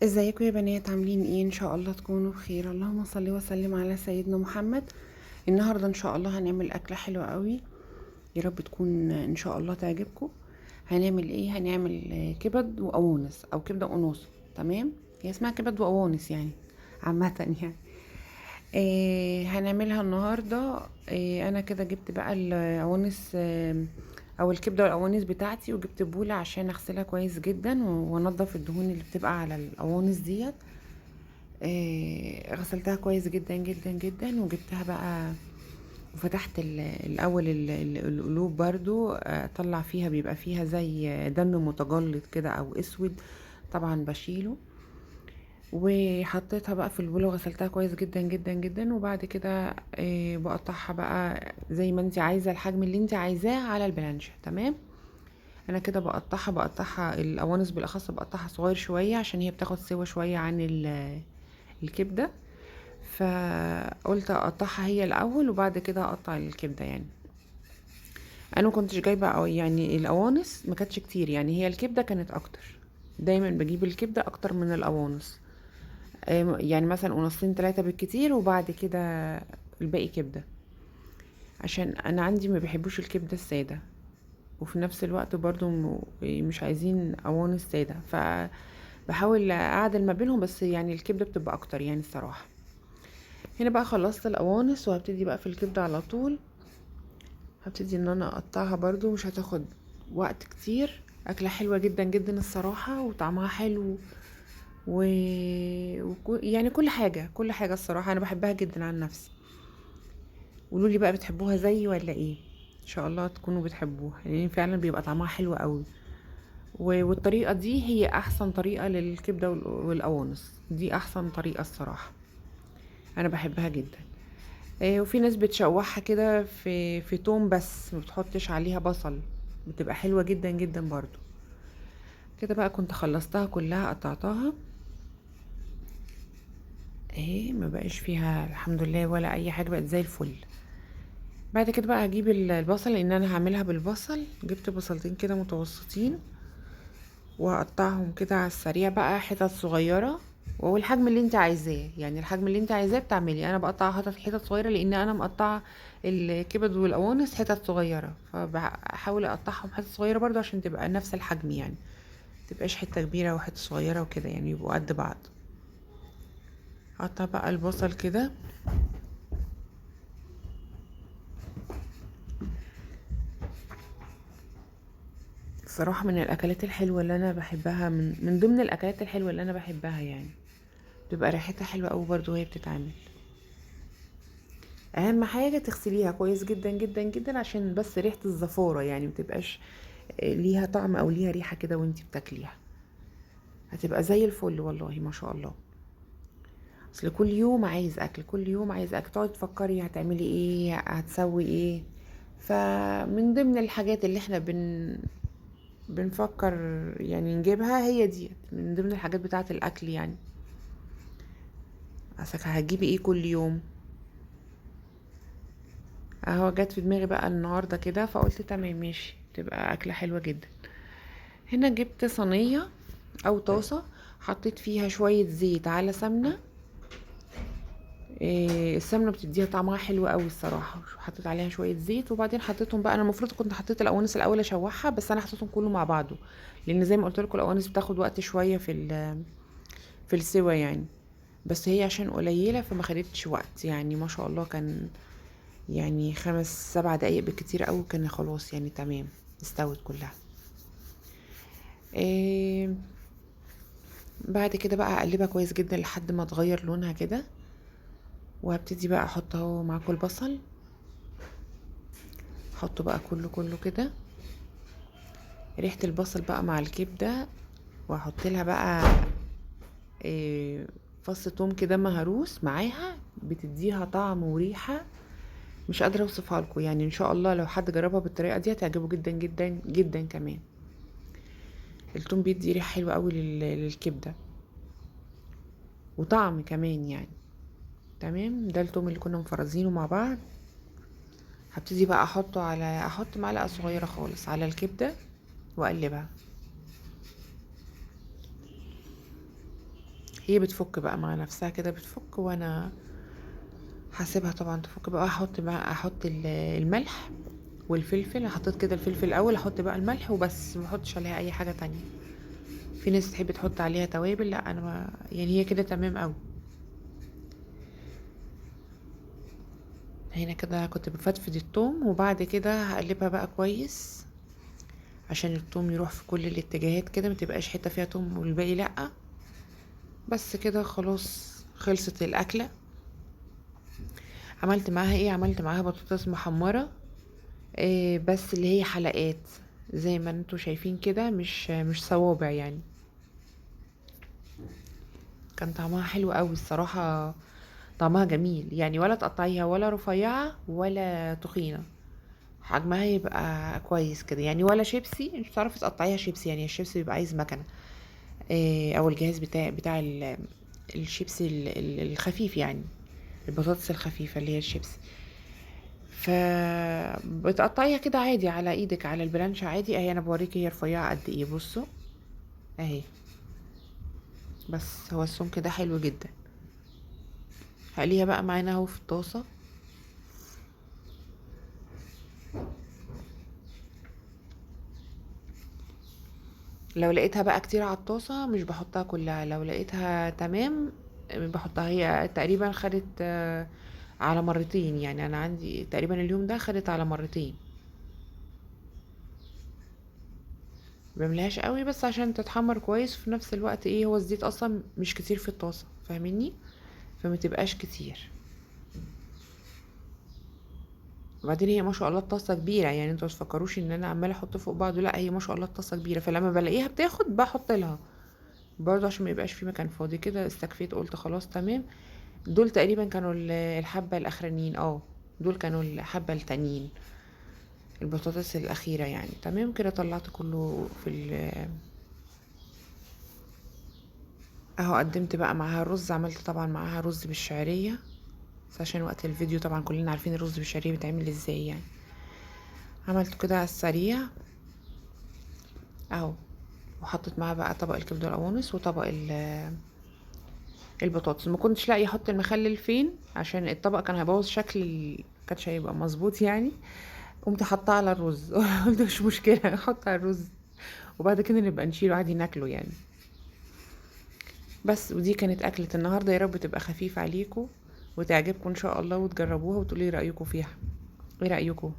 ازيكم يا بنات؟ عاملين ايه؟ ان شاء الله تكونوا بخير. اللهم صل وسلم على سيدنا محمد. النهارده ان شاء الله هنعمل اكله حلوه قوي، يا رب تكون ان شاء الله تعجبكم. هنعمل ايه؟ هنعمل كبد وقوانص او كبده وقنوص. تمام، هي اسمها كبد وقوانص يعني، عامه يعني. هنعملها النهارده. انا كده جبت بقى القوانص، او الكبده والقوانص بتاعتي، وجبت بوله عشان اغسلها كويس جدا وانضف الدهون اللي بتبقى على القوانص ديت. غسلتها كويس جدا جدا جدا، وجبتها بقى وفتحت الاول القلوب برضو، اطلع فيها، بيبقى فيها زي دم متجلط كده او اسود، طبعا بشيله. وحطيتها بقى في البولة وغسلتها كويس جدا جدا جدا. وبعد كده بقطعها بقى زي ما انت عايزة، الحجم اللي انت عايزاه على البلانشة. تمام، انا كده بقطعها القوانص بالاخص بقطعها صغير شوية عشان هي بتاخد سوا شوية عن الكبدة. فقلت اقطعها هي الاول وبعد كده اقطع الكبده يعني. انا ما كنتش جايبه، أو يعني القوانص ما كانتش كتير، يعني هي الكبده كانت اكتر. دايما بجيب الكبده اكتر من القوانص. يعني مثلا قنصين 3 بالكتير، وبعد كده الباقي كبده، عشان انا عندي ما بيحبوش الكبده الساده، وفي نفس الوقت برضو مش عايزين قوانص ساده، فبحاول اعدل ما بينهم، بس يعني الكبده بتبقى اكتر يعني الصراحه. هنا بقى خلصت القوانص وهبتدي بقى في الكبده على طول. هبتدي ان انا اقطعها برضو، مش هتاخد وقت كتير. اكله حلوه جدا جدا الصراحه، وطعمها حلو يعني كل حاجه الصراحه انا بحبها جدا عن نفسي. قولوا لي بقى، بتحبوها زيي ولا ايه؟ ان شاء الله تكونوا بتحبوها، لان يعني فعلا بيبقى طعمها حلو قوي. والطريقه دي هي احسن طريقه للكبده والقوانص، دي احسن طريقه الصراحه، انا بحبها جدا. وفي ناس بتشوحها كده في توم بس، ما بتحطش عليها بصل، بتبقى حلوة جدا جدا برضو. كده بقى كنت خلصتها كلها، قطعتها اهي، ما بقاش فيها الحمد لله ولا اي حاجة، بقت زي الفل. بعد كده بقى هجيب البصل، لان انا هعملها بالبصل. جبت بصلتين كده متوسطين، واقطعهم كده على السريع بقى حتت صغيره. والحجم اللي انت عايزاه، يعني الحجم اللي انت عايزاه بتعملي. انا بقطع حتت صغيره، لان انا مقطعه الكبد والقوانص حتت صغيره، فبحاول اقطعهم حتت صغيره برضو عشان تبقى نفس الحجم يعني، متبقاش حته كبيره وحته صغيره وكده، يعني يبقوا قد بعض. اقطع بقى البصل كده. الصراحه من الاكلات الحلوه اللي انا بحبها، من ضمن الاكلات الحلوه اللي انا بحبها يعني، بتبقى ريحتها حلوه قوي برضو وهي بتتعمل. اهم حاجه تغسليها كويس جدا جدا جدا، عشان بس ريحه الزفاره يعني متبقاش ليها طعم او ليها ريحه كده وانتي بتاكليها. هتبقى زي الفل والله ما شاء الله. اصل كل يوم عايز اكل، كل يوم عايز اكل، تقعدي تفكري هتعملي ايه، هتسوي ايه. فمن ضمن الحاجات اللي احنا بنفكر يعني نجيبها، هي دي من ضمن الحاجات بتاعه الاكل يعني. اصل هتجيبي ايه كل يوم؟ اهو جت في دماغي بقى النهارده كده، فقلت تمام ماشي، تبقى اكله حلوه جدا. هنا جبت صينية او طاسة، حطيت فيها شوية زيت على سمنة. السمنة بتديها طعمها حلو قوي الصراحة. حطيت عليها شوية زيت، وبعدين حطيتهم بقى. انا المفروض كنت حطيت القوانص الاول اشوحها، بس انا حطيتهم كله مع بعضه، لان زي ما قلت لكم القوانص بتاخد وقت شوية في السوا يعني. بس هي عشان قليلة فما خدتش وقت يعني، ما شاء الله كان يعني 5 7 دقايق بالكتير قوي، كان خلاص يعني تمام، استوت كلها. إيه بعد كده بقى اقلبها كويس جدا لحد ما تغير لونها كده. وهبتدي بقى احط اهو معاكم البصل، احطه بقى كله كله كده، ريحة البصل بقى مع الكبدة. واحط لها بقى إيه فص توم كده مهروس معاها، بتديها طعم وريحة مش قادرة اوصفها لكم يعني. ان شاء الله لو حد جربها بالطريقة دي هتعجبه جدا جدا جدا كمان. التوم بيدي ريحة حلوة قوي للكبدة، وطعم كمان يعني. تمام، ده التوم اللي كنا مفرزينه مع بعض. هبتدي بقى احط معلقه صغيره خالص على الكبده، واقلبها. هي بتفك بقى مع نفسها كده بتفك، وانا هسيبها طبعا تفك بقى. احط الملح والفلفل. حطيت كده الفلفل الاول، احط بقى الملح وبس، ما احطش عليها اي حاجه تانية. في ناس تحب تحط عليها توابل، لا انا ما يعني، هي كده تمام قوي. هنا كده كنت بفتفت التوم، وبعد كده هقلبها بقى كويس عشان التوم يروح في كل الاتجاهات كده، متبقاش حته فيها توم والباقي لا. بس كده خلاص خلصت الاكله. عملت معاها ايه؟ عملت معاها بطاطس محمره، إيه بس اللي هي حلقات زي ما انتوا شايفين كده، مش صوابع يعني. كان طعمها حلو قوي الصراحه، طعمها جميل يعني، ولا تقطعيها ولا رفيعه ولا تخينه، حجمها يبقى كويس كده يعني، ولا شيبسي مش بتعرفي تقطعيها شيبسي يعني. الشيبسي بيبقى عايز مكنه، او الجهاز بتاع الشيبسي الخفيف يعني، البطاطس الخفيفه اللي هي الشيبسي. ف بتقطعيها كده عادي على ايدك على البلانش عادي اهي. انا بوريكي هي رفيعه قد ايه، بصوا اهي. بس هو السمك ده حلو جدا. هقليها بقى معانا اهو في الطاسه. لو لقيتها بقى كتير على الطاسه مش بحطها كلها، لو لقيتها تمام بحطها. هي تقريبا خدت على مرتين يعني، انا عندي تقريبا اليوم ده خدت على مرتين. بملهاش قوي بس عشان تتحمر كويس، في نفس الوقت ايه، هو الزيت اصلا مش كتير في الطاسه فاهميني، فما تبقاش كتير. وبعدين هي ما شاء الله الطاسه كبيره يعني، انتوا متفكروش ان انا عماله احط فوق بعض، لا هي ما شاء الله الطاسه كبيره، فلما بلاقيها بتاخد بحط لها برضه عشان ما يبقاش في مكان فاضي كده. استكفيت قلت خلاص تمام. دول تقريبا كانوا الحبه الاخرانيين، دول كانوا الحبه التانيين، البطاطس الاخيره يعني. تمام كده طلعت كله في اهو. قدمت بقى معاها رز، عملت طبعا معاها رز بالشعريه، بس عشان وقت الفيديو طبعا كلنا عارفين الرز بالشعريه بيتعمل ازاي يعني. عملته كده على السريع اهو. وحطيت معاها بقى طبق الكبده القوانص وطبق البطاطس. ما كنتش لاقيه احط المخلل فين عشان الطبق كان هيبوظ شكل كانش هيبقى مظبوط يعني. قمت حاطاه على الرز قلت مش مشكله احط على الرز، وبعد كده نبقى نشيله عادي ناكله يعني. بس ودي كانت اكله النهارده، يا رب تبقى خفيفه عليكم وتعجبكم ان شاء الله، وتجربوها وتقولي رايكم فيها. ايه رايكم؟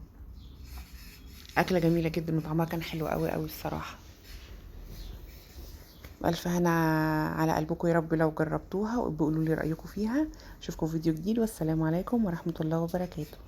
اكله جميله جدا وطعمها كان حلو قوي قوي الصراحه. بألف هنا على قلبكم يا رب لو جربتوها، وبقولوا لي رأيكم فيها. اشوفكم في فيديو جديد، والسلام عليكم ورحمة الله وبركاته.